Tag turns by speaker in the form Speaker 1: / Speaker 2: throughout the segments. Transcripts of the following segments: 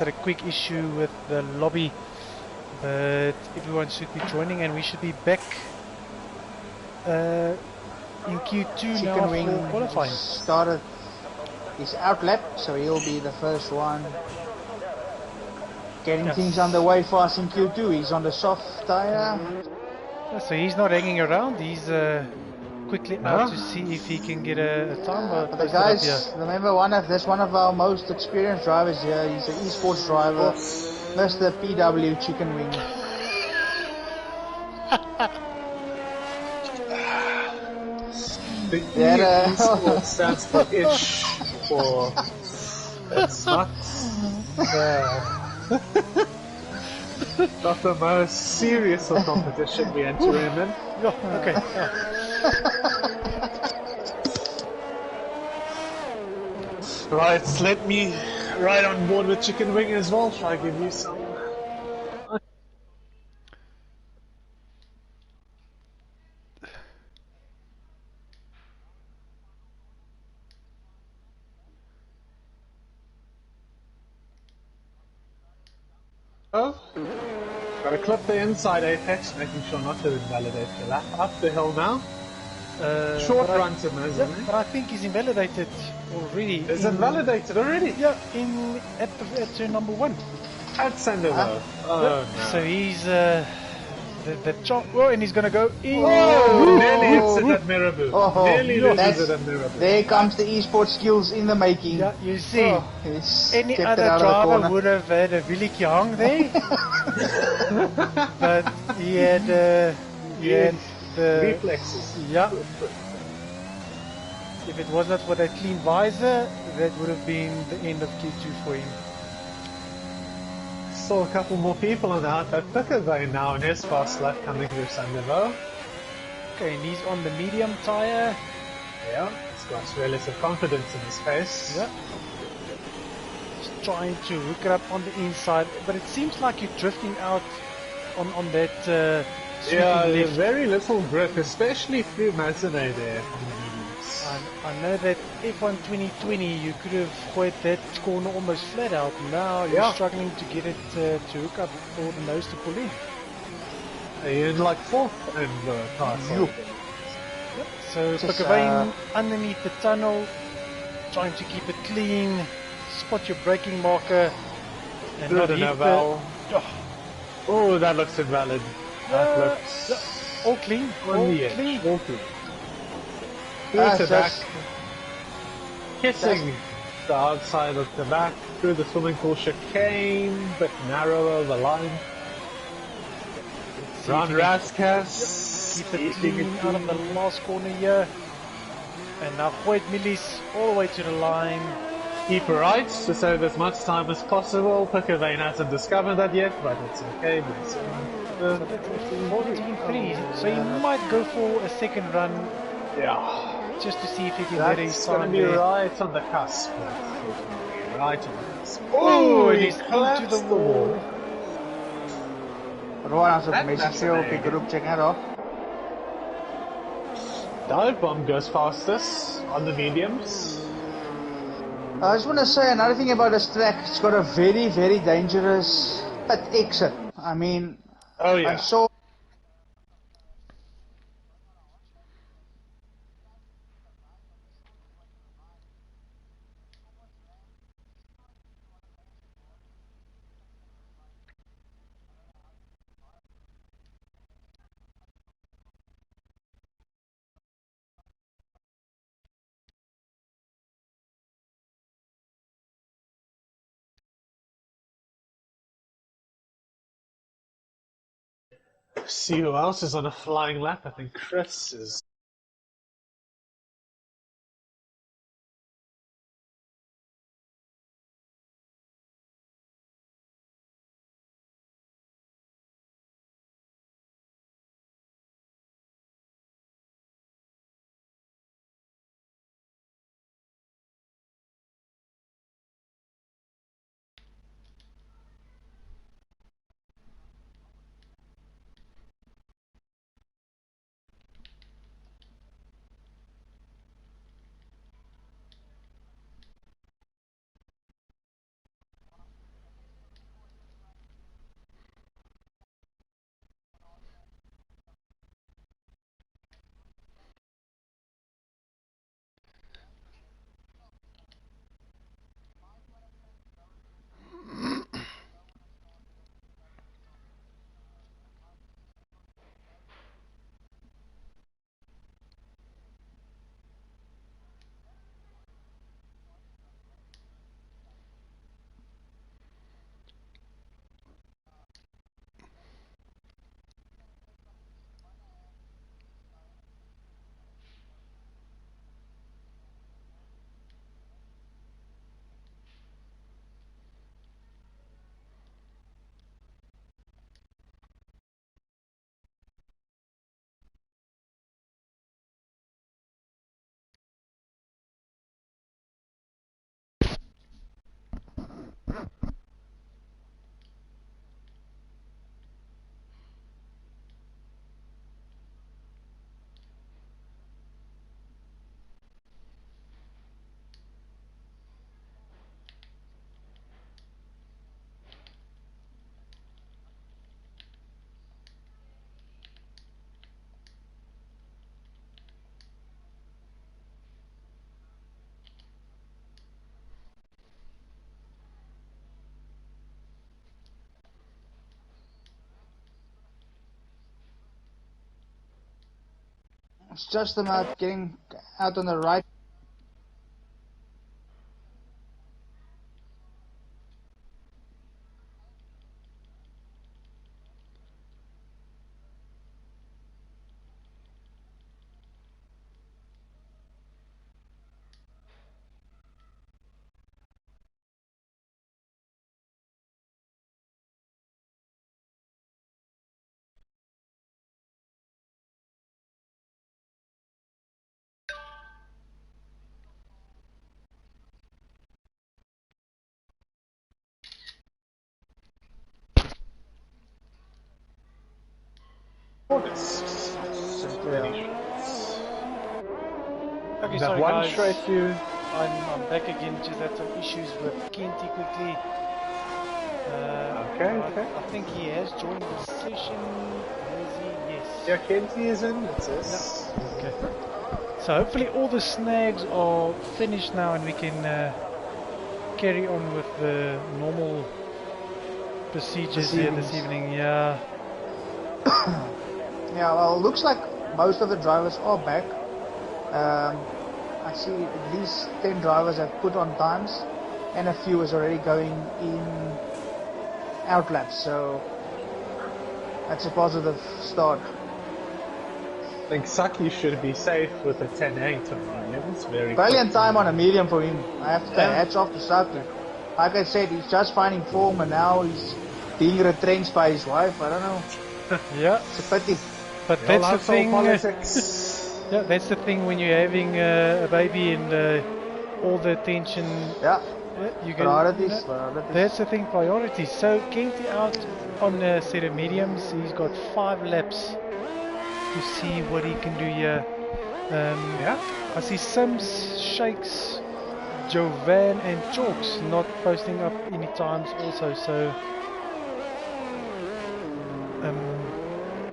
Speaker 1: had a quick issue with the lobby, but everyone should be joining and we should be back in Q2 now for qualifying.
Speaker 2: Started his outlap, so he'll be the first one getting things underway for us in Q2. He's on the soft tyre.
Speaker 1: So he's not hanging around, he's quickly out to see if he can get a time.
Speaker 2: But the guys, remember that's one of our most experienced drivers here. He's an esports driver, Mr. PW Chicken Wing.
Speaker 3: The esports stands for ish, for it's not not the most serious of competition we enter him in.
Speaker 1: Okay.
Speaker 3: Right, let me ride on board with Chicken Wing as well, try to give you some. Oh, gotta clip the inside apex, making sure not to invalidate the lap. Up the hill now. Short run to Monaco.
Speaker 1: Yeah, but I think he's invalidated already.
Speaker 3: Is invalidated already?
Speaker 1: Yeah, at turn number 1.
Speaker 3: At Sandoval. Oh no.
Speaker 1: So he's the chop. Oh, and he's gonna go in.
Speaker 3: Oh, nearly hits it at Mirabu. Nearly loses it at Mirabu.
Speaker 2: There comes the esports skills in the making.
Speaker 1: Yeah, you see. Any other driver would have had a Williki hang there. But he had the
Speaker 3: reflexes.
Speaker 1: Yeah. If it was not for that clean visor, that would have been the end of Q2 for him.
Speaker 3: Saw a couple more people on that thicker vein now in his fast lap coming through Sandoval.
Speaker 1: Okay, and he's on the medium tyre.
Speaker 3: Yeah, he's got relative confidence in his pace.
Speaker 1: Yeah. He's trying to hook it up on the inside, but it seems like you're drifting out on that
Speaker 3: yeah,
Speaker 1: left.
Speaker 3: Very little grip, especially through Mazane there.
Speaker 1: I know that F1 2020 you could have quite that corner almost flat out. Now you're struggling to get it to hook up for the nose to pull in.
Speaker 3: You're in like 4th in the car.
Speaker 1: Yep. So Pakavane underneath the tunnel, trying to keep it clean, spot your braking marker, and not hit the...
Speaker 3: Oh, that looks invalid. That looks...
Speaker 1: all clean. All clean.
Speaker 3: Through to back, kissing the outside of the back through the swimming pool chicane, but narrower the line. Round Raskas,
Speaker 1: keep it clean out of the last corner here, and now Hoyt Millis all the way to the line.
Speaker 3: Keep right to save as much time as possible. Pakavane hasn't discovered that yet, but it's okay.
Speaker 1: So that's 14-3, so he might go for a second run.
Speaker 3: Yeah.
Speaker 1: Just to see if he can get his time.
Speaker 3: That's going to be right on the cusp. Right on the cusp.
Speaker 1: Oh, and he's into the wall.
Speaker 2: Rowan has message veel op die groep, check that off.
Speaker 3: Dive bomb goes fastest on the mediums.
Speaker 2: I just want to say another thing about this track. It's got a very, very dangerous pit exit. I mean, I saw.
Speaker 3: See who else is on a flying lap. I think Chris is.
Speaker 2: It's just about getting out on the right.
Speaker 1: Okay, sorry guys, I'm back again. Just had some issues with Kenty quickly.
Speaker 3: Okay.
Speaker 1: I think he has joined the session. Has he? Yes.
Speaker 3: Yeah, Kenty is in, it says.
Speaker 1: No. Okay. So hopefully all the snags are finished now and we can carry on with the normal procedures here this evening. Yeah.
Speaker 2: Yeah, well, looks like most of the drivers are back. I see at least 10 drivers have put on times, and a few is already going in out laps, so that's a positive start.
Speaker 3: I think Saki should be safe with a 10.8 on medium. It's very
Speaker 2: brilliant time on a medium for him. I have to say, hats off to Saki. Like I said, he's just finding form, and now he's being retrenched by his wife. I don't know.
Speaker 1: Yeah.
Speaker 2: It's a pity.
Speaker 1: But that's the thing. Yeah, that's the thing when you're having a baby and all the attention.
Speaker 2: Yeah.
Speaker 1: You
Speaker 2: priorities.
Speaker 1: That's the thing, priorities. So Kenty out on a set of mediums. He's got 5 laps to see what he can do here. I see Sims, Shakes, Jovan and Chalks not posting up any times also. So.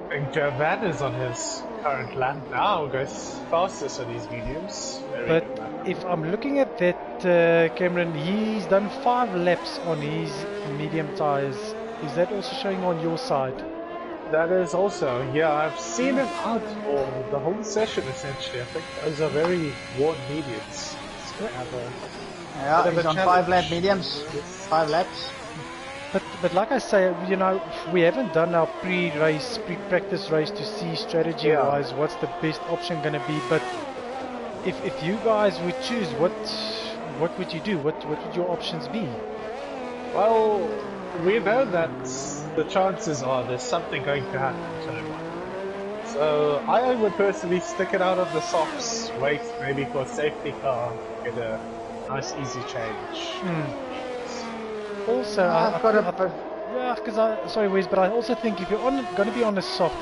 Speaker 3: And Jovan is on his current lap now, goes fastest on these mediums.
Speaker 1: But if I'm looking at that, Cameron, he's done 5 laps on his medium tyres. Is that also showing on your side?
Speaker 3: That is also, yeah, I've seen him out for the whole session essentially. I think those are very worn mediums. So
Speaker 2: yeah, he's on 5 lap mediums, 5 laps.
Speaker 1: But like I say, you know, we haven't done our pre-practice race to see strategy-wise what's the best option going to be. But if you guys would choose, what would you do? What would your options be?
Speaker 3: Well, we know that the chances are there's something going to happen to everyone. So I would personally stick it out of the softs, wait maybe for a safety car, get a nice easy change.
Speaker 1: Also, sorry Wes, but I also think if you're going to be on a soft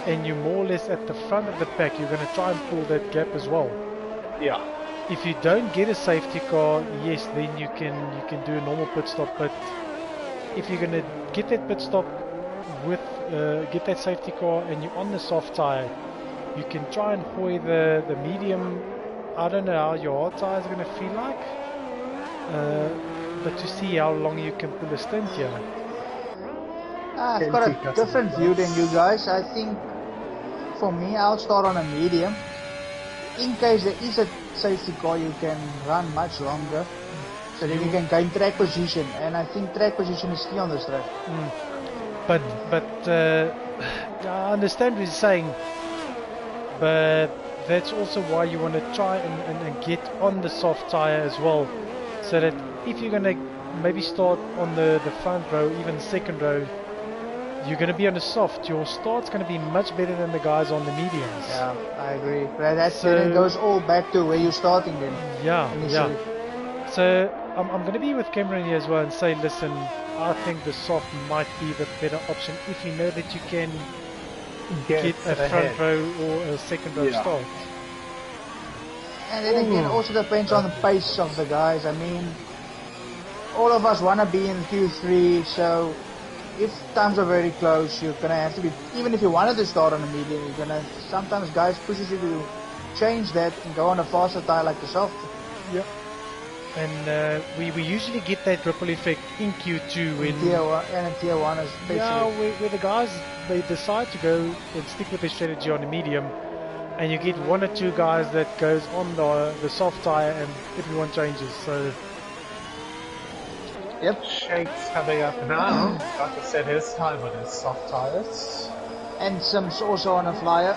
Speaker 1: and you're more or less at the front of the pack, you're going to try and pull that gap as well.
Speaker 3: Yeah.
Speaker 1: If you don't get a safety car, yes, then you can do a normal pit stop. But if you're going to get that pit stop with get that safety car and you're on the soft tire, you can try and hoy the medium. I don't know how your hard tire is going to feel like. But to see how long you can pull a stint here.
Speaker 2: I've got a different view than you guys. I think for me, I'll start on a medium. In case there is a safety car, you can run much longer. So then you can gain track position. And I think track position is key on this track.
Speaker 1: But I understand what you're saying. But that's also why you want to try and get on the soft tire as well. So that if you're going to maybe start on the front row, even second row, you're going to be on the soft. Your start's going to be much better than the guys on the mediums.
Speaker 2: Yeah, I agree. But then it goes all back to where you're starting then.
Speaker 1: Yeah, initially. Yeah. So I'm going to be with Cameron here as well and say, listen, I think the soft might be the better option if you know that you can get a front row or a second row start.
Speaker 2: And then again, it also depends on the pace of the guys. I mean, all of us want to be in Q3, so if times are very close, you're going to have to be, even if you wanted to start on a medium, you're going to, sometimes guys pushes you to change that and go on a faster tire like the soft.
Speaker 1: Yeah. And we usually get that ripple effect in Q2
Speaker 2: in Tier 1 and in Tier 1 especially.
Speaker 1: Yeah, where the guys, they decide to go and stick with their strategy on the medium. and you get one or two guys that goes on the soft tire and everyone changes. So
Speaker 2: Yep.
Speaker 3: Shake's coming up now. Got to set his time on his soft tires.
Speaker 2: And Sims also on a flyer.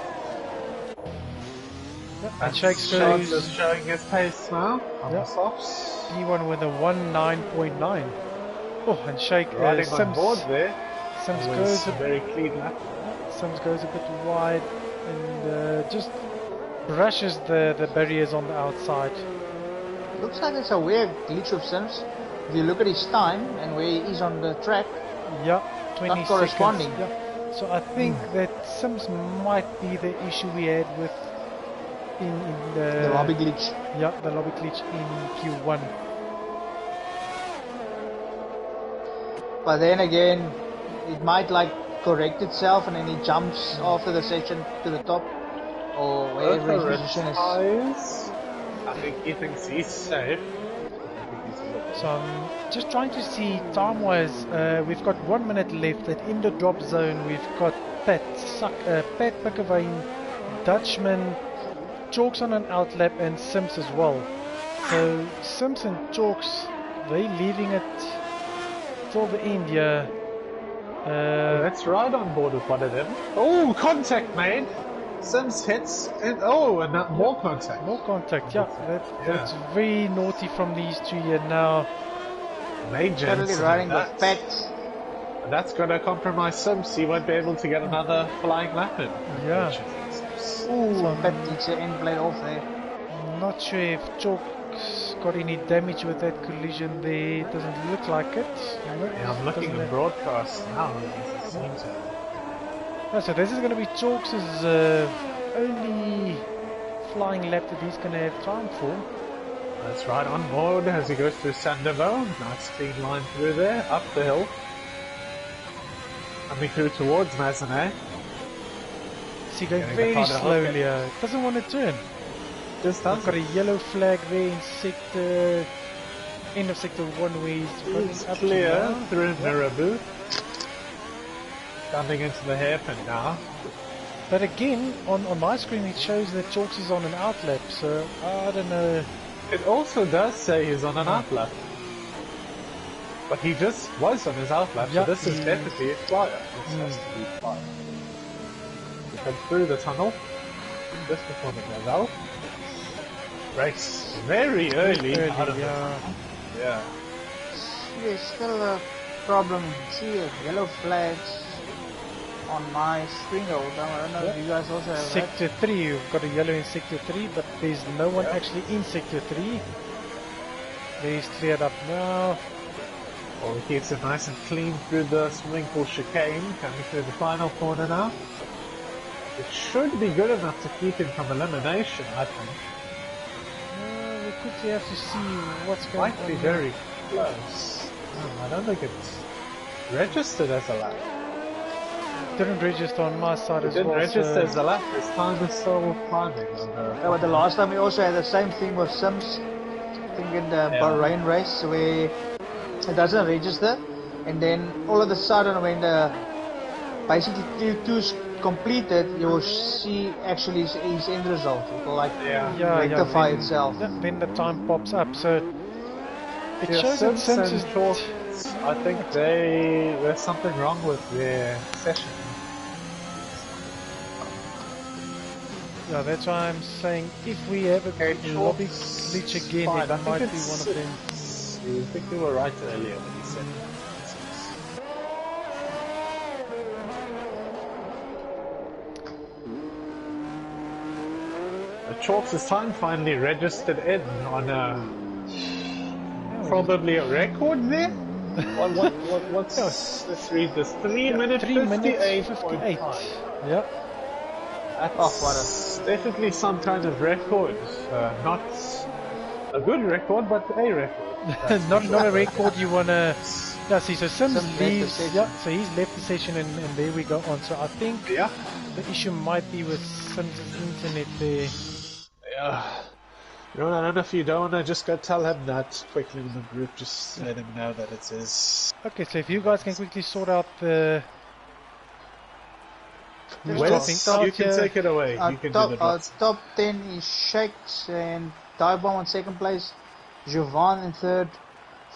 Speaker 1: and Shake's
Speaker 3: Shakes
Speaker 1: goes
Speaker 3: is showing his pace now on the
Speaker 1: Yep.
Speaker 3: softs.
Speaker 1: P1 with a 19.9. Oh, and Shake
Speaker 3: Riding on
Speaker 1: Sims,
Speaker 3: board there.
Speaker 1: Sims
Speaker 3: It
Speaker 1: goes
Speaker 3: was a very clean lap.
Speaker 1: Sims goes a bit wide and just brushes the barriers on the outside.
Speaker 2: Looks like it's a weird glitch of Sims. If you look at his time and where he is on the track,
Speaker 1: Yeah, 20
Speaker 2: not corresponding.
Speaker 1: seconds. Yeah. So I think that Sims might be the issue we had with in
Speaker 2: the lobby glitch.
Speaker 1: Yeah, the lobby glitch in Q1.
Speaker 2: But then again, it might like correct itself and then he jumps after the section to the top or wherever his position is.
Speaker 3: Tires. I think he thinks he's safe.
Speaker 1: So I'm just trying to see time-wise. We've got 1 minute left. And in the drop zone, we've got Pat Pickavine, Dutchman, Chalks on an outlap, and Sims as well. So Sims and Chalks, they leaving it till the end here.
Speaker 3: Let's ride on board with one of them. Oh, contact made. Sims hits and and more contact.
Speaker 1: More contact, yeah. That's very naughty from these two here now.
Speaker 3: Major
Speaker 2: Totally
Speaker 3: incident,
Speaker 2: riding with Pat.
Speaker 3: That's going to compromise Sims. He won't be able to get another flying lap in.
Speaker 1: Yeah.
Speaker 2: Ooh, Pat needs to end plate off there.
Speaker 1: Not sure if Chalk's got any damage with that collision there. Doesn't look like it.
Speaker 3: Yeah, I'm looking at broadcast now. It seems to.
Speaker 1: No, so this is going to be Chalks' only flying lap that he's going to have time for.
Speaker 3: That's right, on board as he goes through Sandoval. Nice clean line through there, up the hill. Coming through towards Mazenay.
Speaker 1: See, going
Speaker 3: Getting
Speaker 1: very
Speaker 3: the car to
Speaker 1: slowly.
Speaker 3: help
Speaker 1: Doesn't want to turn.
Speaker 3: Just
Speaker 1: I've
Speaker 3: does
Speaker 1: got a yellow flag there in sector, end of sector 1 where he's
Speaker 3: It's
Speaker 1: running up
Speaker 3: clear
Speaker 1: to now.
Speaker 3: through Mirabu. Coming into the hairpin now.
Speaker 1: But again, on my screen it shows that Chalks is on an outlap, so I don't know.
Speaker 3: It also does say he's on an outlap. But he just was on his outlap,
Speaker 1: Yeah,
Speaker 3: so this is
Speaker 1: he-
Speaker 3: definitely a flyer. This has to be a flyer. We come through the tunnel just before the goes out. Race very early out of the tunnel. Yeah.
Speaker 2: There's still a problem. See, yellow flags on my screen all the time. I don't know if you guys also have that.
Speaker 1: Sector 3, you've got a yellow in sector 3, but there's no one actually in sector 3. He's cleared up now.
Speaker 3: Well, he keeps it nice and clean through the swimming pool chicane, coming through the final corner now. It should be good enough to keep him from elimination, I think.
Speaker 1: We quickly have to see what's going
Speaker 3: Might
Speaker 1: on.
Speaker 3: be
Speaker 1: here.
Speaker 3: very close. I don't think it's registered as a lap.
Speaker 1: Didn't register on my side
Speaker 3: It
Speaker 1: as
Speaker 3: didn't
Speaker 1: well.
Speaker 3: register
Speaker 1: so
Speaker 3: as a lap. His time is still climbing.
Speaker 2: Yeah, but the last time we also had the same thing with Sims. I think in the Bahrain race where it doesn't register, and then all of a sudden when the basically Q2's completed, you will see actually his end result. It will like rectify
Speaker 1: then,
Speaker 2: itself.
Speaker 1: Then the time pops up. So it
Speaker 3: Yeah,
Speaker 1: shows that
Speaker 3: Sims
Speaker 1: Sims is
Speaker 3: and Chalk, I think there's something wrong with their session.
Speaker 1: Yeah, that's why I'm saying if we have a lobby glitch again,
Speaker 3: Fine,
Speaker 1: it
Speaker 3: I think
Speaker 1: might be
Speaker 3: it's
Speaker 1: one of them.
Speaker 3: I think you were right earlier when you said Chalks' time finally registered in on probably a record there. What's let's read this. 3 minutes 58.5.
Speaker 1: Yeah.
Speaker 3: That's definitely some kind of record. Not a good record, but a record.
Speaker 1: not a record you wanna. Yeah, see, so Sims
Speaker 2: Sims left the
Speaker 1: leaves.
Speaker 2: session.
Speaker 1: Yeah, so he's left the session and there we go on. So I think
Speaker 3: Yeah.
Speaker 1: the issue might be with Sims' internet there.
Speaker 3: Yeah. You know, I don't know if you don't want to just go tell him that quickly in the group. Just let him know that it's his.
Speaker 1: Okay, so if you guys can quickly sort out the Who's
Speaker 3: Wes,
Speaker 1: dropping out
Speaker 3: you can
Speaker 1: here?
Speaker 3: take it away. You can do the drops.
Speaker 2: Top 10 is Shakes and Dive Bomb in second place, Jovan in third,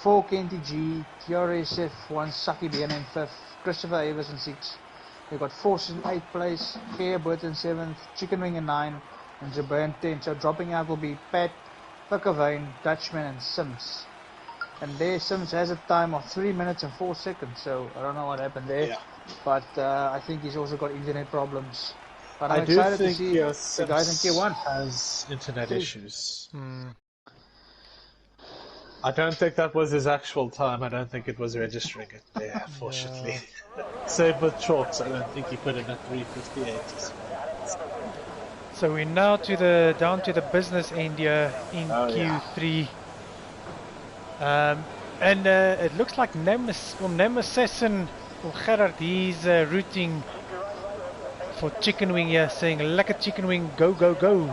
Speaker 2: 4 Kenty G, DRS F1, Saki Bien in fifth, Christopher Evers in sixth. We've got Force in 8th place, Gea Burt in 7th, Chicken Wing in 9th, and Jabber in 10th. So dropping out will be Pat, Pickavane, Dutchman and Sims. And there Sims has a time of 3 minutes and 4 seconds, so I don't know what happened there.
Speaker 3: Yeah.
Speaker 2: But I think he's also got internet problems. But I'm
Speaker 3: I do
Speaker 2: excited to
Speaker 3: think
Speaker 2: see the guys in Tier 1.
Speaker 3: has internet issues.
Speaker 1: Hmm.
Speaker 3: I don't think that was his actual time. I don't think it was registering it there, fortunately. Same with Chalks, I don't think he put in a 3:58.
Speaker 1: So we're now down to the business end here in Q3. And it looks like Nemesis or Gerard, he's rooting for Chicken Wing here, saying lekker Chicken Wing, go go go.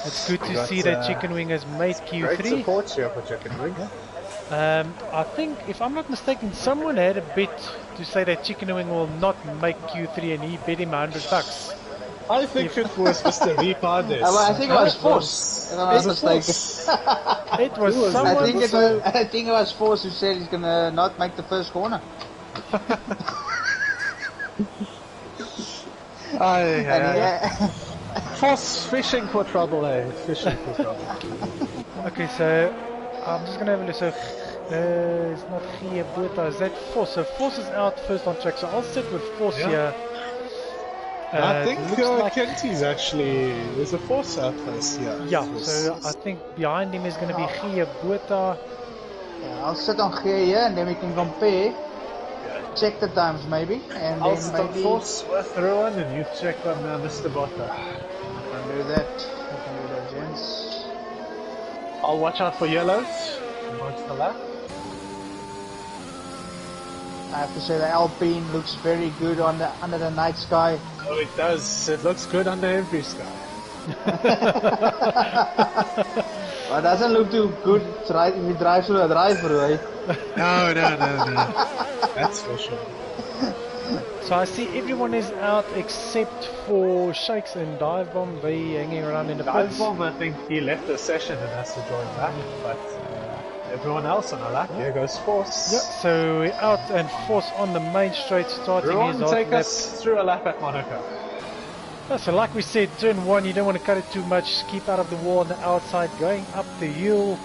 Speaker 1: It's good to see that Chicken Wing has made Q3.
Speaker 3: Great support here for Chicken Wing.
Speaker 1: I think, if I'm not mistaken, someone had a bet to say that Chicken Wing will not make Q3 and he bet him $100.
Speaker 3: I think it was Mr. Ripardes.
Speaker 2: I think it was Force. If I'm not mistaken.
Speaker 1: It was someone.
Speaker 2: I think it was Force who said he's gonna not make the first corner.
Speaker 3: Force fishing for trouble, eh? Fishing for trouble.
Speaker 1: Okay, so I'm just gonna have a look. So it's not Gia Bota, is that Force? So Force is out first on track, so I'll sit with Force here.
Speaker 3: I think Kenty's actually, there's a Force out first here.
Speaker 1: Yeah, so I think behind him is going to be Gia Bota.
Speaker 2: Yeah, I'll sit on Gia here and then we can compare. Check the times maybe. And
Speaker 3: I'll
Speaker 2: then
Speaker 3: sit on Force with Rowan and you check on Mr. Bota.
Speaker 2: I can do that, gents.
Speaker 3: I'll watch out for yellows amongst the lap.
Speaker 2: I have to say the Alpine looks very good under the night sky.
Speaker 3: Oh, it does. It looks good under every sky.
Speaker 2: But it doesn't look too good if you drive through a drive-through, eh?
Speaker 3: No. That's for sure.
Speaker 1: So I see everyone is out except for Shakes and Dive Bomb. They hanging around in the
Speaker 3: Dive
Speaker 1: pits.
Speaker 3: Bomb, I think he left the session and has to join back, but everyone else on the lap, here goes Force.
Speaker 1: Yeah, so we're out and Force on the main straight, starting his hard
Speaker 3: take
Speaker 1: lap.
Speaker 3: us through a lap at Monaco.
Speaker 1: Yeah, so like we said, turn 1, you don't want to cut it too much, keep out of the wall on the outside, going up the hill.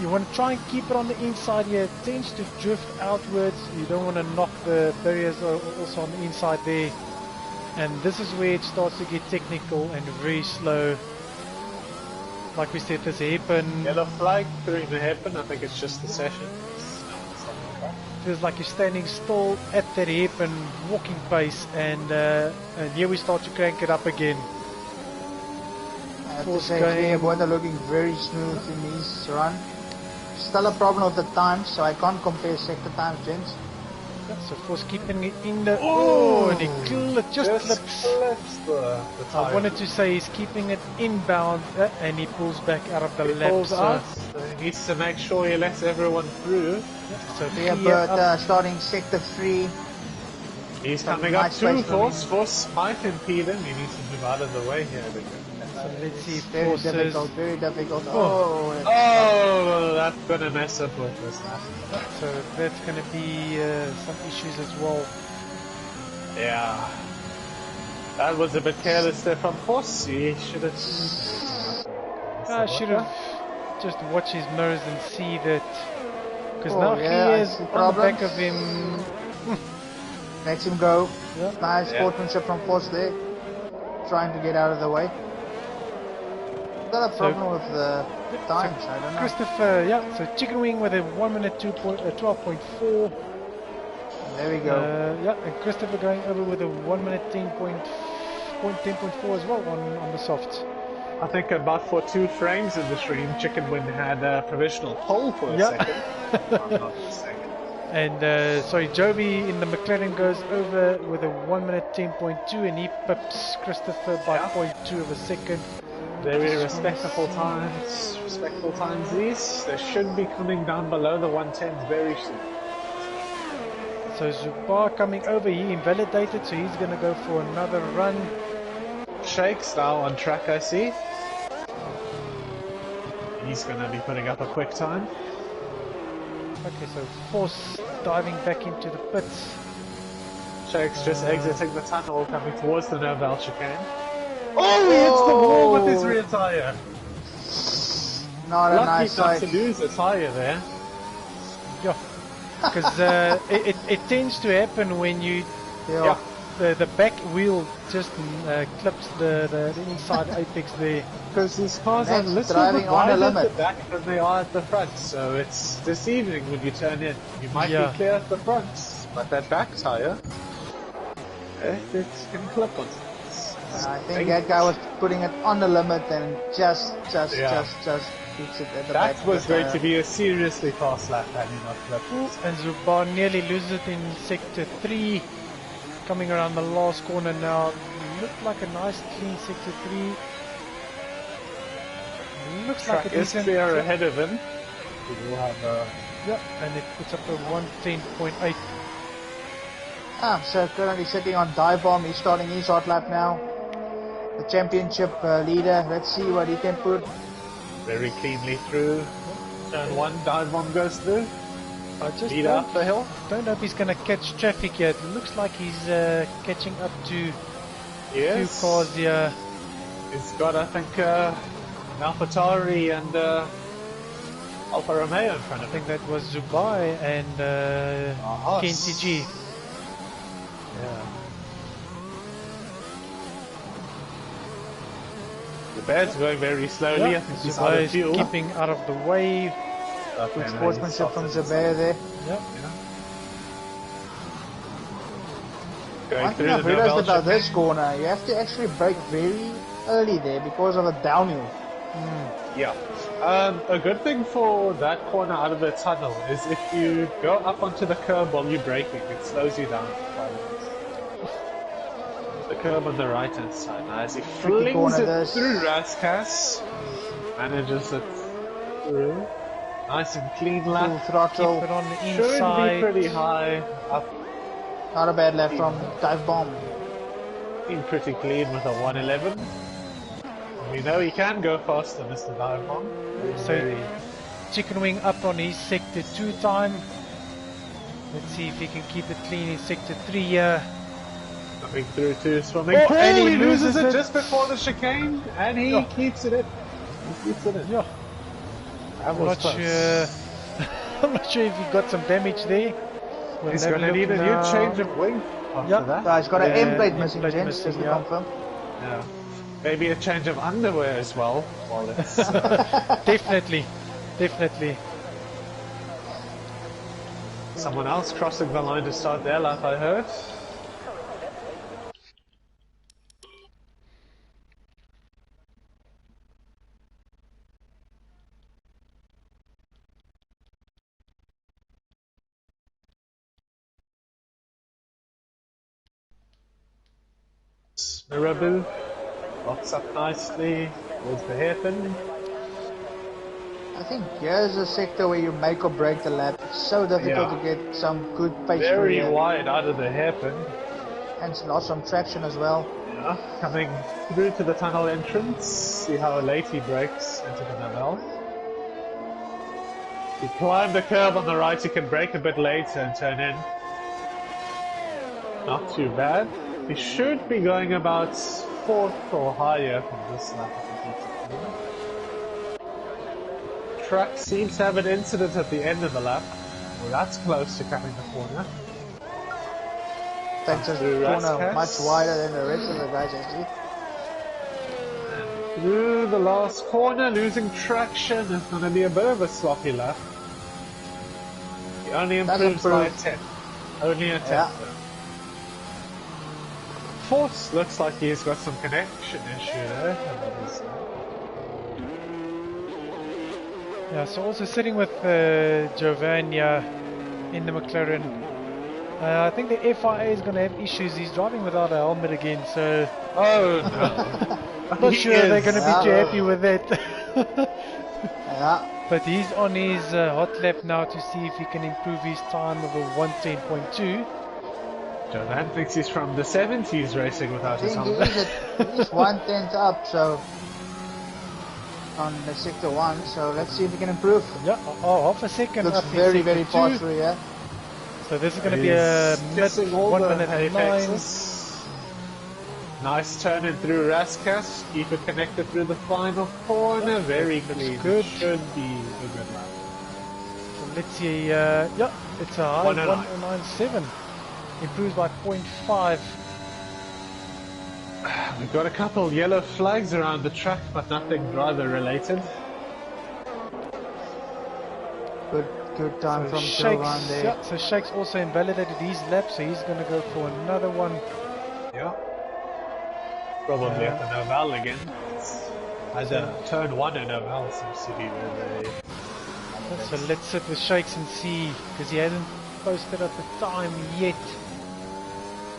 Speaker 1: You want to try and keep it on the inside here, it tends to drift outwards, you don't want to knock the barriers also on the inside there. And this is where it starts to get technical and very slow. Like we said, there's a hairpin.
Speaker 3: Yellow flag during the hairpin, I think it's just the session.
Speaker 1: Feels like you're standing still at that hairpin, walking pace, and here we start to crank it up again.
Speaker 2: I have to say, both are looking very smooth in this run. Still a problem with the times, so I can't compare sector times, gents.
Speaker 1: Yeah, so Force keeping it in the... Oh, and it just clips.
Speaker 3: The
Speaker 1: I wanted to say he's keeping it inbound, and he pulls back out of the lap.
Speaker 3: So he needs to make sure he lets everyone through.
Speaker 1: So
Speaker 2: but starting sector 3.
Speaker 3: He's coming up to Force. Force might impede him. He needs to move out of the way here.
Speaker 1: So let's see if
Speaker 2: very
Speaker 1: Force
Speaker 2: difficult, very difficult.
Speaker 3: Oh, that's gonna mess up with this.
Speaker 1: So that's gonna be some issues as well.
Speaker 3: Yeah. That was a bit careless there from Force. He should have...
Speaker 1: I should have just watched his mirrors and see that... Because now he is on the back of him.
Speaker 2: Makes him go.
Speaker 1: Yeah.
Speaker 2: Nice sportsmanship from Force there. Trying to get out of the way. Got a problem with the times, I don't know.
Speaker 1: Christopher, so Chicken Wing with a 1 minute 12.4.
Speaker 2: There we go.
Speaker 1: And Christopher going over with a 1 minute 10.4 as well on the softs.
Speaker 3: I think about for 2 frames in the stream, Chicken Wing had a provisional pole for a second. I'm not mistaken.
Speaker 1: And sorry, Joby in the McLaren goes over with a 1 minute 10.2 and he pips Christopher by 0.2 of a second.
Speaker 3: Very respectful times. These. They should be coming down below the 110s very soon.
Speaker 1: So Zubar coming over, he invalidated, so he's going to go for another run.
Speaker 3: Shakes now on track, I see. He's going to be putting up a quick time.
Speaker 1: Okay, so Force diving back into the pits.
Speaker 3: Shakes just exiting the tunnel, coming towards the Noval chicane. Oh, he hits the wall with his rear tyre.
Speaker 2: Not a
Speaker 3: Lucky
Speaker 2: nice
Speaker 3: not
Speaker 2: sight.
Speaker 3: to lose a tyre there.
Speaker 1: Yeah, because it tends to happen when you
Speaker 2: Yeah.
Speaker 1: the back wheel just clips the inside apex there.
Speaker 3: Because these cars are a
Speaker 2: That's
Speaker 3: little
Speaker 2: driving
Speaker 3: bit
Speaker 2: on the
Speaker 3: wider at
Speaker 2: limit.
Speaker 3: the back than they are at the front, so it's deceiving when you turn in. You might
Speaker 1: Yeah.
Speaker 3: be clear at the front, but that back tyre, it can clip on things.
Speaker 2: I think that guy was putting it on the limit and just hits it at the back.
Speaker 3: That was going to be a seriously fast lap had he not clipped it.
Speaker 1: And Zubar nearly loses it in sector 3. Coming around the last corner now. Looked like a nice clean sector 3. Looks like
Speaker 3: Track
Speaker 1: a
Speaker 3: is
Speaker 1: decent.
Speaker 3: clear ahead of him. He will have a...
Speaker 1: Yep, and it puts up a 110.8.
Speaker 2: So currently sitting on dive bomb. He's starting his hot lap now. The championship leader. Let's see what he can put.
Speaker 3: very cleanly through. Turn 1, dive bomb goes through.
Speaker 1: I just
Speaker 3: Lead up the hill.
Speaker 1: don't know if he's going to catch traffic here. It looks like he's catching up to
Speaker 3: Yes.
Speaker 1: two cars here.
Speaker 3: He's got, I think, AlphaTauri and Alfa Romeo in front
Speaker 1: I
Speaker 3: of him.
Speaker 1: think that was Zubai and
Speaker 3: Us.
Speaker 1: KNTG.
Speaker 3: Yeah. The bed's going very slowly.
Speaker 1: Yeah,
Speaker 3: I think he's out
Speaker 1: Zubai
Speaker 3: of
Speaker 1: is
Speaker 3: fuel.
Speaker 1: keeping out of the way.
Speaker 3: Okay,
Speaker 2: Good
Speaker 3: now
Speaker 2: sportsmanship
Speaker 3: he's
Speaker 2: from
Speaker 3: softened.
Speaker 2: Zubair there.
Speaker 1: Yep.
Speaker 3: Going
Speaker 2: One thing
Speaker 3: through
Speaker 2: I've
Speaker 3: the
Speaker 2: realized
Speaker 3: Nobel
Speaker 2: about this corner, you have to actually brake very early there because of a downhill.
Speaker 3: Yeah. A good thing for that corner out of the tunnel is if you go up onto the curb while you're braking, it slows you down for 5 minutes. The curb on the right hand side. Now as he flings
Speaker 2: corner
Speaker 3: it
Speaker 2: this.
Speaker 3: through Raskas, manages it through. Nice and clean
Speaker 2: Full
Speaker 3: lap.
Speaker 1: Keep
Speaker 2: throttle.
Speaker 1: it on the
Speaker 3: Should
Speaker 1: inside.
Speaker 3: be pretty high. Up,
Speaker 2: Not a bad lap from dive bomb.
Speaker 3: being pretty clean with a 111. We know he can go faster, Mr. Dive Bomb.
Speaker 1: So Chicken Wing up on his sector 2 time. Let's see if he can keep it clean in sector 3 here.
Speaker 3: Coming through to swimming
Speaker 1: Oh,
Speaker 3: pool,
Speaker 1: and he
Speaker 3: he loses
Speaker 1: loses
Speaker 3: it
Speaker 1: it.
Speaker 3: just before the chicane, and he
Speaker 1: Yeah.
Speaker 3: keeps it in. He keeps it in.
Speaker 1: Yeah,
Speaker 3: That
Speaker 1: I'm
Speaker 3: was
Speaker 1: not
Speaker 3: close.
Speaker 1: sure. I'm not sure if he got some damage there. We'll
Speaker 3: He's
Speaker 1: have
Speaker 3: going to
Speaker 1: look
Speaker 3: need a
Speaker 1: now.
Speaker 3: new change of wing after
Speaker 1: Yeah.
Speaker 3: that.
Speaker 2: He's got an
Speaker 1: Yeah,
Speaker 2: end plate
Speaker 1: end
Speaker 2: missing,
Speaker 1: plate
Speaker 2: gents, just
Speaker 1: missing,
Speaker 2: to
Speaker 1: yeah.
Speaker 2: confirm.
Speaker 3: Yeah. Maybe a change of underwear as well. While it's,
Speaker 1: Definitely, definitely.
Speaker 3: someone else crossing the line to start their lap, I heard. Mirabu locks up nicely towards the hairpin.
Speaker 2: I think here's a sector where you make or break the lap. It's so difficult
Speaker 3: Yeah.
Speaker 2: to get some good pace through
Speaker 3: Very
Speaker 2: here.
Speaker 3: wide out of the hairpin.
Speaker 2: And lost some traction as well.
Speaker 3: Yeah, coming through to the tunnel entrance. See how late he brakes into the Nobel. If you climb the curb on the right, you can brake a bit later and turn in. Not too bad. He should be going about 4th or higher from this lap. Truck seems to have an incident at the end of the lap. Well, that's close to cutting the corner.
Speaker 2: Takes this
Speaker 3: Through
Speaker 2: corner
Speaker 3: Raskas.
Speaker 2: much wider than the rest of the guys actually.
Speaker 3: Through the last corner, losing traction. It's going to be a bit of a sloppy lap. He only
Speaker 2: That's
Speaker 3: improves by a
Speaker 2: improved.
Speaker 3: 10. Only a 10.
Speaker 2: Yeah.
Speaker 3: Force looks like he's got some connection issue there.
Speaker 1: Yeah, so also sitting with Giovanni in the McLaren. I think the FIA is going to have issues. He's driving without a helmet again, so
Speaker 3: Oh no.
Speaker 1: not
Speaker 3: He
Speaker 1: sure they're
Speaker 3: is.
Speaker 1: going to be too happy with that.
Speaker 2: Yeah.
Speaker 1: But he's on his hot lap now to see if he can improve his time of a 110.2.
Speaker 3: Jovan thinks he's from the 70s racing without his
Speaker 2: I
Speaker 3: helmet.
Speaker 2: think he's 1/10 up, so on the sector 1. So let's see if he can improve.
Speaker 1: Yeah, half a second
Speaker 2: Looks
Speaker 1: up.
Speaker 2: very, very
Speaker 1: fast
Speaker 2: far through, yeah.
Speaker 1: So this is going to be a
Speaker 3: Missing all
Speaker 1: 1
Speaker 3: the
Speaker 1: minute 9.
Speaker 3: apexes. Nice turning through Raskas. Keep it connected through the final corner. Very clean.
Speaker 1: Good.
Speaker 3: Should be a good lap.
Speaker 1: So let's see. Yeah, it's a high
Speaker 3: 109.
Speaker 1: 197. Improves by 0.5.
Speaker 3: We've got a couple yellow flags around the track, but nothing driver related.
Speaker 2: Good time from Jovan there.
Speaker 1: Yeah, so Shakes also invalidated his lap, so he's going to go for another one.
Speaker 3: Yeah. Probably at the Noval again. Either turn 1 and Noval seems to be where they...
Speaker 1: So let's sit with Shakes and see, because he hasn't posted up the time yet.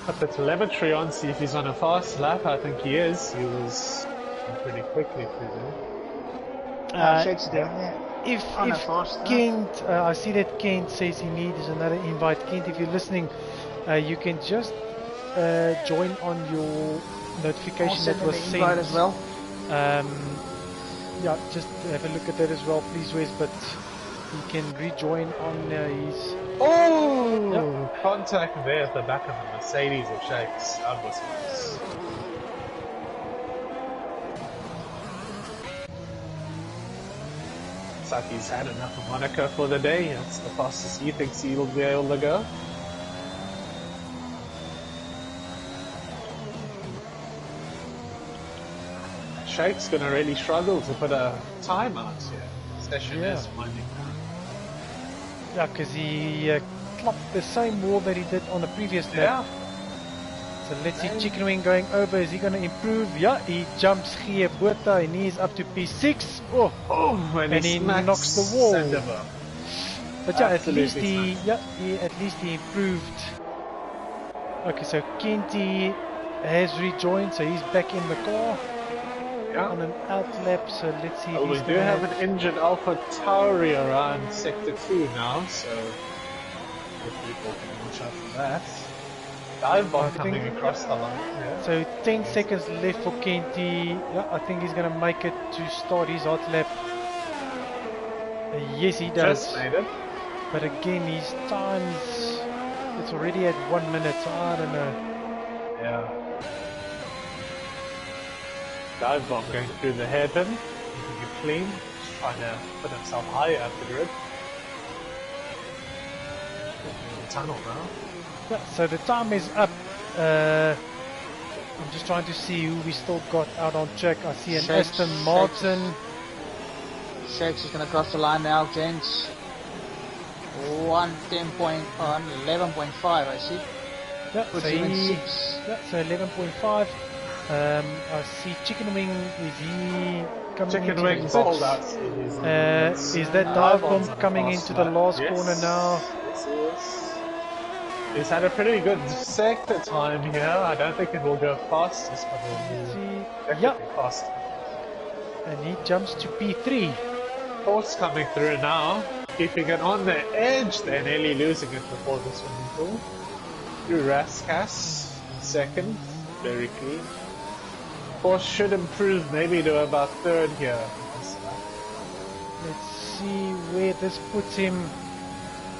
Speaker 3: Put the telemetry on, see if he's on a fast lap. I think he is. He was pretty quickly through there.
Speaker 2: Shakes down there.
Speaker 1: If
Speaker 2: fast,
Speaker 1: Kent, I see that Kent says he needs another invite. Kent, if you're listening, you can just join on your notification that was sent
Speaker 2: as well.
Speaker 1: Yeah, just have a look at that as well, please, Wes. But he can rejoin on his.
Speaker 3: Oh!
Speaker 1: Yep.
Speaker 3: Contact there at the back of the Mercedes of Shakes. That was nice. Looks like he's had enough of Monaco for the day. That's the fastest he thinks he'll be able to go. Shakes gonna really struggle to put a time out here. Session is winding down.
Speaker 1: Yeah, because he clocked the same wall that he did on the previous lap. So let's see Chicken Wing going over. Is he going to improve? Yeah, he jumps here, Bota, and he's up to P6. Oh, and he knocks the wall. But yeah, at least he improved. Okay, so Kenty has rejoined, so he's back in the car. On an out lap, so let's see.
Speaker 3: Well, we do have an injured Alpha Tauri around sector 2 now, so if people can watch out for that. Dive bomb coming across the line. Yeah.
Speaker 1: So 10 seconds left for Kenty. Yeah, I think he's going to make it to start his hot lap. Yes, he does.
Speaker 3: Just made it.
Speaker 1: But again, his times, it's already at 1 minute, so I don't know.
Speaker 3: Yeah. Dive bomb going through the hairpin, keeping it clean, just trying to put himself higher up the grid. In the tunnel now.
Speaker 1: Yeah, so the time is up. I'm just trying to see who we still got out on track. I see an Aston Martin.
Speaker 2: Shakes is going to cross the line now, gents. 11.5, I see.
Speaker 1: Yeah,
Speaker 2: puts
Speaker 1: so
Speaker 2: him in 6.
Speaker 1: Yeah, so 11.5. I see Chicken Wing. Is he coming
Speaker 3: Chicken
Speaker 1: into
Speaker 3: Wing's
Speaker 1: the
Speaker 3: sold out.
Speaker 1: is that dive bomb coming into the last corner now?
Speaker 3: Yes, he is. He's had a pretty good sector time here. I don't think it will go fastest, but it will be definitely faster.
Speaker 1: And he jumps to P3.
Speaker 3: Horse coming through now, keeping it on the edge. They're nearly losing it before the swimming pool. Through Raskas in second, very clean. Horse should improve maybe to about third here.
Speaker 1: Let's see where this puts him.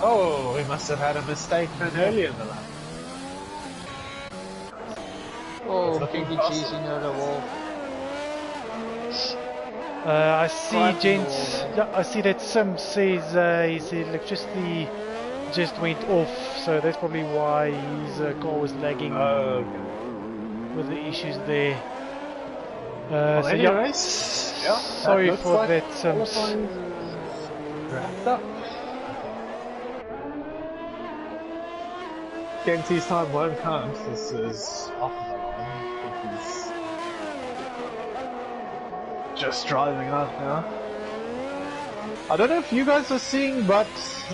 Speaker 3: Oh, we must have had a mistake earlier in the lap.
Speaker 2: Oh, Kinky cheesing over the wall.
Speaker 1: I see, gents. Yeah, I see that Sim says his electricity just went off, so that's probably why his car was lagging with the issues there.
Speaker 3: Well, anyways,
Speaker 1: sorry for that, Sims.
Speaker 3: Wrapped up. Kenty's time won't count. This is off the line. He's just driving up now. I don't know if you guys are seeing, but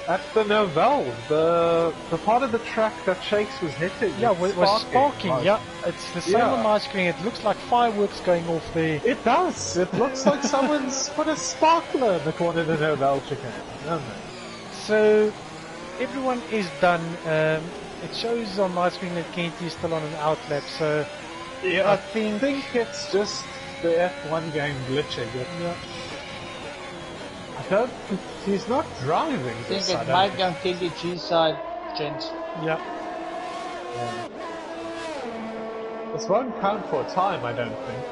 Speaker 3: at the Novell, the part of the track that Shakes was hitting,
Speaker 1: Yeah,
Speaker 3: it's
Speaker 1: it was sparking.
Speaker 3: Like,
Speaker 1: Yeah, it's the same on my screen. It looks like fireworks going off there.
Speaker 3: It does. It looks like someone's put a sparkler in the corner of the Novell chicken, doesn't it?
Speaker 1: So everyone is done. It shows on my screen that Kenty is still on an outlap. So
Speaker 3: Yeah,
Speaker 1: I think
Speaker 3: it's just the F1 game glitching.
Speaker 1: yeah.
Speaker 3: I don't. He's not driving.
Speaker 2: I think it might be on KTG's side, gents.
Speaker 1: Yeah.
Speaker 3: This won't count for time, I don't think.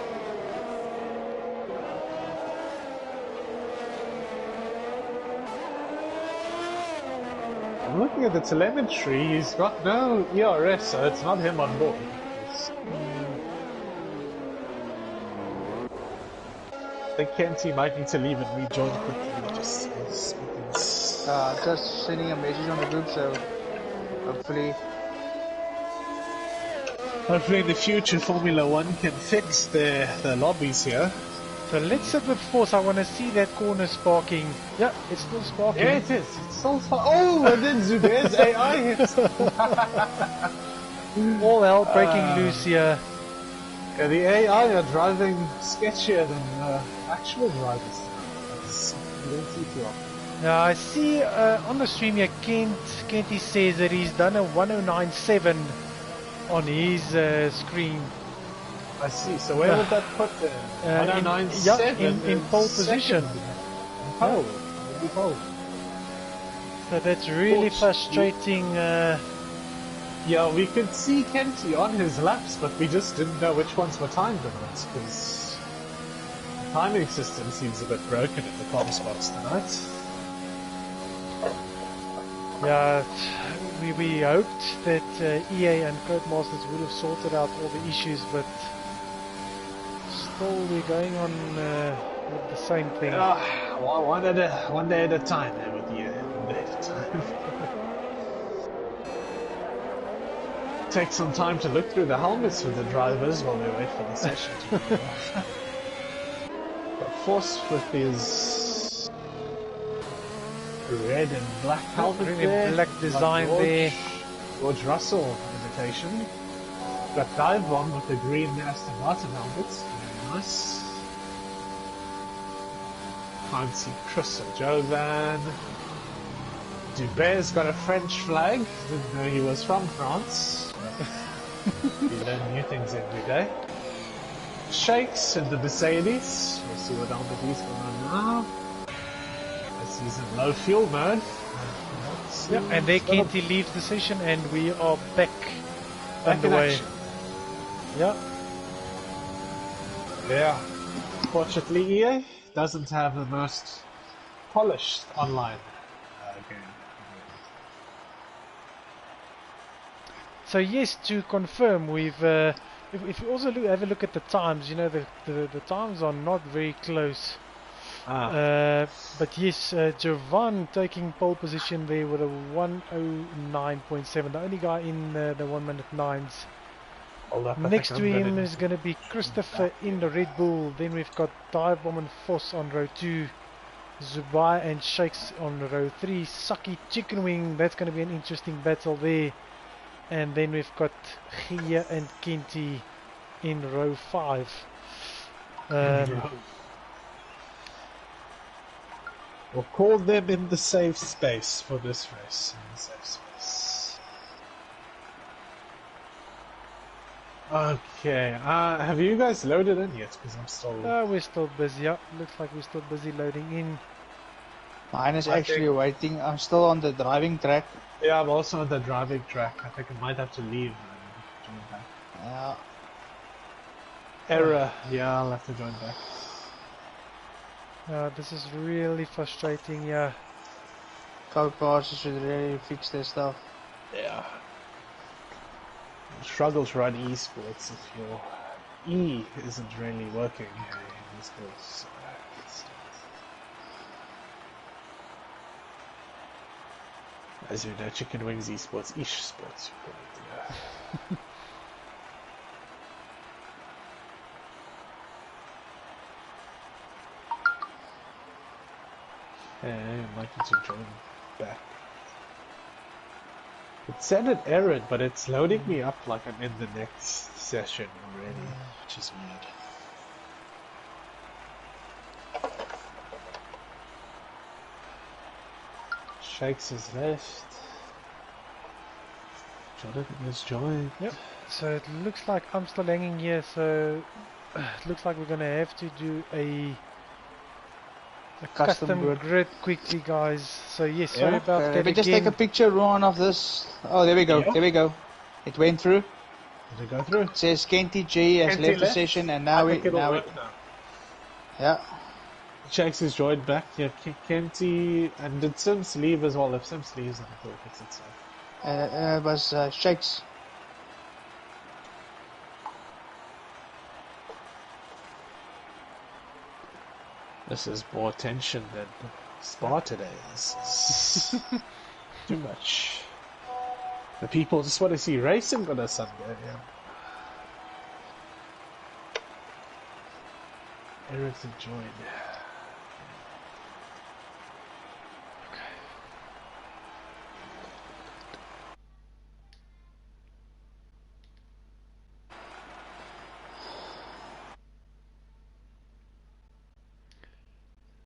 Speaker 3: I'm looking at the telemetry. He's got no ERS, so it's not him on board. I think Kenty might need to leave and rejoin quickly.
Speaker 2: Just sending a message on the group, so hopefully
Speaker 3: in the future Formula 1 can fix the lobbies here.
Speaker 1: So let's sit with force. I want to see that corner sparking. Yeah, it's still sparking.
Speaker 3: Yeah, it is. It's still sparking. Oh, and then Zubair's AI hits.
Speaker 1: All hell breaking loose here.
Speaker 3: Yeah, the AI are driving sketchier than actual drivers. That's you don't see too often.
Speaker 1: Now I see on the stream here, Kenty says that he's done a 1097 on his screen.
Speaker 3: I see. So where would that put them? 1097
Speaker 1: in pole position.
Speaker 3: Pole.
Speaker 1: So that's really frustrating.
Speaker 3: Yeah, we could see Kenty on his laps, but we just didn't know which ones were timed or not, because the timing system seems a bit broken at the comms box tonight.
Speaker 1: Yeah, we hoped that EA and Codemasters would have sorted out all the issues, but still we're going on with the same thing.
Speaker 3: One day at a time there with you. One day at a time. Take some time to look through the helmets for the drivers while we wait for the session to go off. But Force with his red and black helmet
Speaker 1: really
Speaker 3: there.
Speaker 1: black design there.
Speaker 3: George Russell imitation. Got Dive Bomb with the green Aston Martin helmets. Very nice. Can't see Chris or Jovan. Dubert's got a French flag. Didn't know he was from France. You learn new things every day. Shakes in the Mercedes. We'll see what helmet he's going on now. As he's in low fuel mode.
Speaker 1: Yeah, and they can't leave the session, and we are back
Speaker 3: in
Speaker 1: way.
Speaker 3: action.
Speaker 1: Yeah.
Speaker 3: Yeah. Fortunately, EA doesn't have the most polished online game.
Speaker 1: So yes, to confirm, we've if you also have a look at the times, you know the times are not very close. But yes, Jovan taking pole position there with a 109.7, the only guy in the 1 minute 9s. Next to him is going to be Christopher in the Red Bull. Then we've got Dive Bomb and Foss on row 2. Zubai and Shakes on row 3. Saki Chicken Wing, that's going to be an interesting battle there. And then we've got Gia and Kenty in row 5.
Speaker 3: We'll call them in the safe space for this race. In the safe space. Okay, have you guys loaded in yet? Because I'm still...
Speaker 1: we're still busy. Yeah, looks like we're still busy loading in.
Speaker 2: Mine is actually waiting. I'm still on the driving track.
Speaker 3: Yeah, I'm also on the driving track. I think I might have to leave and join back.
Speaker 2: Yeah.
Speaker 3: Error. Yeah, I'll have to join back.
Speaker 1: This is really frustrating. Yeah.
Speaker 2: Codemasters should really fix their stuff.
Speaker 3: Yeah. Struggle to run esports if your E isn't really working in esports. As you know, Chicken Wings esports, ish sports. Hey, Mikey's enjoying back. It said it errored, but it's loading me up like I'm in the next session already, which is weird. Shakes his left. Jonathan has joined.
Speaker 1: Yep. So it looks like I'm still hanging here, so it looks like we're going to have to do a custom grid quickly, guys. So yes, sorry about that.
Speaker 2: Let me just take a picture, Ron, of this. Oh, there we go.
Speaker 3: Yeah.
Speaker 2: There we go. It went through.
Speaker 3: Did it go through?
Speaker 2: It says Kenty G has
Speaker 3: Kenty
Speaker 2: left the session, and now yeah.
Speaker 3: Shakes is joined back. Yeah, Kenty, and did Sims leave as well? If Sims leaves, I thought it fixed itself.
Speaker 2: It was Shakes.
Speaker 3: This is more tension than Spa today. This is too much. The people just want to see racing on a Sunday. Yeah. Eric's enjoyed.